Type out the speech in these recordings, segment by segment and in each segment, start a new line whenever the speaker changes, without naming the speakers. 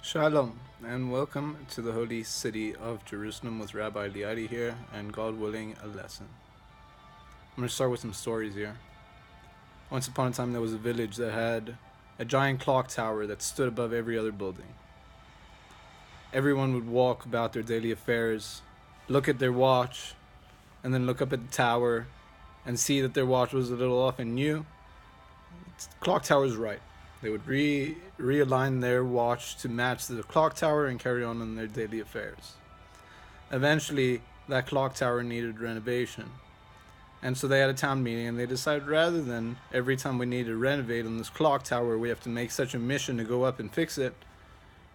Shalom, and welcome to the holy city of Jerusalem with Rabbi Liady here, and God willing, a lesson. I'm going to start with some stories here. Once upon a time, there was a village that had a giant clock tower that stood above every other building. Everyone would walk about their daily affairs, look at their watch, and then look up at the tower and see that their watch was a little off and knew the clock tower is right. They would realign their watch to match the clock tower and carry on their daily affairs. Eventually, that clock tower needed renovation. And so they had a town meeting and they decided rather than every time we need to renovate on this clock tower, we have to make such a mission to go up and fix it,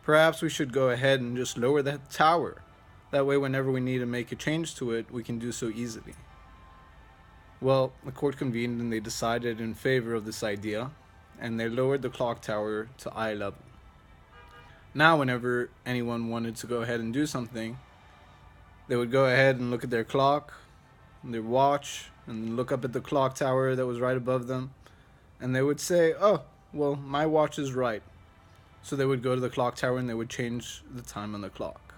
perhaps we should go ahead and just lower that tower. That way, whenever we need to make a change to it, we can do so easily. Well, the court convened and they decided in favor of this idea, and they lowered the clock tower to eye level. Now, whenever anyone wanted to go ahead and do something, they would go ahead and look at their clock, their watch, and look up at the clock tower that was right above them, and they would say, "Oh, well, my watch is right." So they would go to the clock tower and they would change the time on the clock.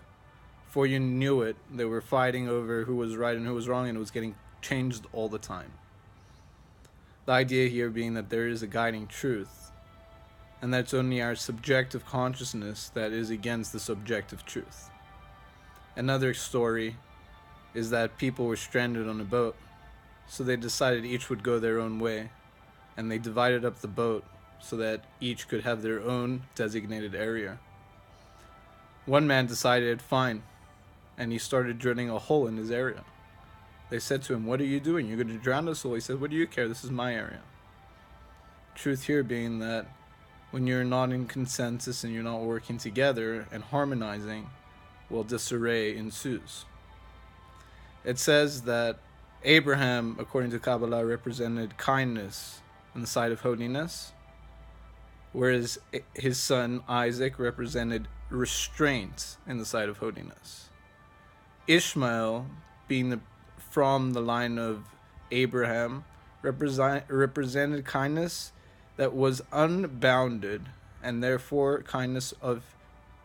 Before you knew it, they were fighting over who was right and who was wrong, and it was getting changed all the time. The idea here being that there is a guiding truth, and that it's only our subjective consciousness that is against the subjective truth. Another story is that people were stranded on a boat, so they decided each would go their own way, and they divided up the boat so that each could have their own designated area. One man decided, fine, and he started drilling a hole in his area. They said to him, "What are you doing? You're going to drown us all." He said, "What do you care? This is my area." Truth here being that when you're not in consensus and you're not working together and harmonizing, well, disarray ensues. It says that Abraham, according to Kabbalah, represented kindness in the sight of holiness, whereas his son Isaac represented restraint in the sight of holiness. Ishmael, being from the line of Abraham, represented kindness that was unbounded, and therefore kindness of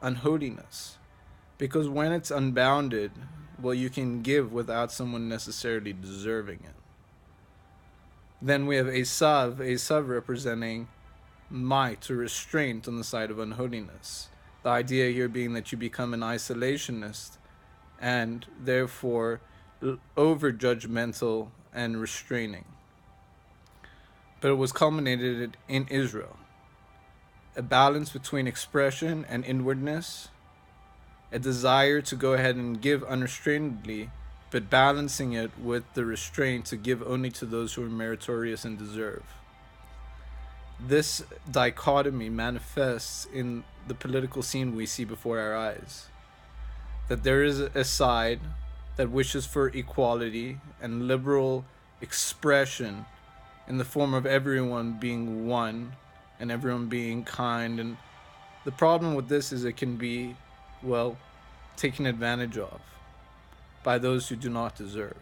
unholiness. Because when it's unbounded, well, you can give without someone necessarily deserving it. Then we have Esav representing might or restraint on the side of unholiness. The idea here being that you become an isolationist and therefore over judgmental and restraining. But it was culminated in Israel. A balance between expression and inwardness, a desire to go ahead and give unrestrainedly, but balancing it with the restraint to give only to those who are meritorious and deserve. This dichotomy manifests in the political scene we see before our eyes. That there is a side that wishes for equality and liberal expression in the form of everyone being one and everyone being kind. And the problem with this is it can be, well, taken advantage of by those who do not deserve.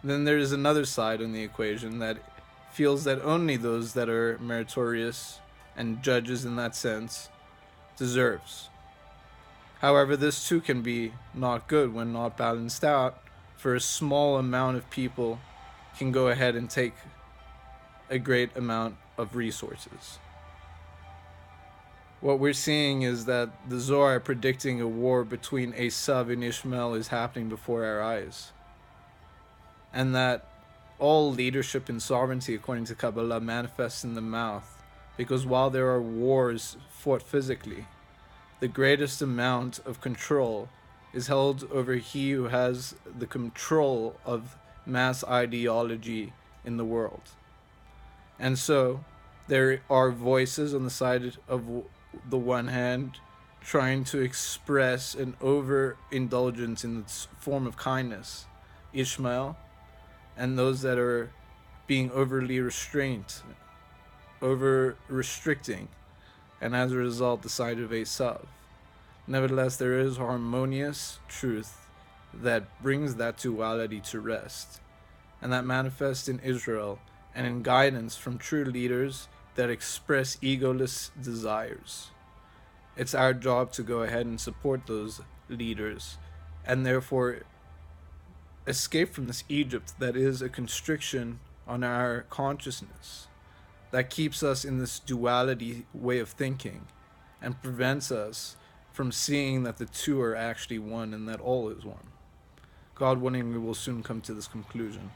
Then there is another side on the equation that feels that only those that are meritorious and judges in that sense deserves. However, this too can be not good when not balanced out, for a small amount of people can go ahead and take a great amount of resources. What we're seeing is that the Zohar predicting a war between Esau and Ishmael is happening before our eyes. And that all leadership and sovereignty, according to Kabbalah, manifests in the mouth, because while there are wars fought physically, the greatest amount of control is held over he who has the control of mass ideology in the world. And so there are voices on the side of the one hand trying to express an overindulgence in its form of kindness, Ishmael, and those that are being overly restrained, over restricting, and as a result the side of Esav. Nevertheless, there is harmonious truth that brings that duality to rest, and that manifests in Israel and in guidance from true leaders that express egoless desires. It's our job to go ahead and support those leaders and therefore escape from this Egypt that is a constriction on our consciousness, that keeps us in this duality way of thinking and prevents us from seeing that the two are actually one and that all is one. God willing, we will soon come to this conclusion.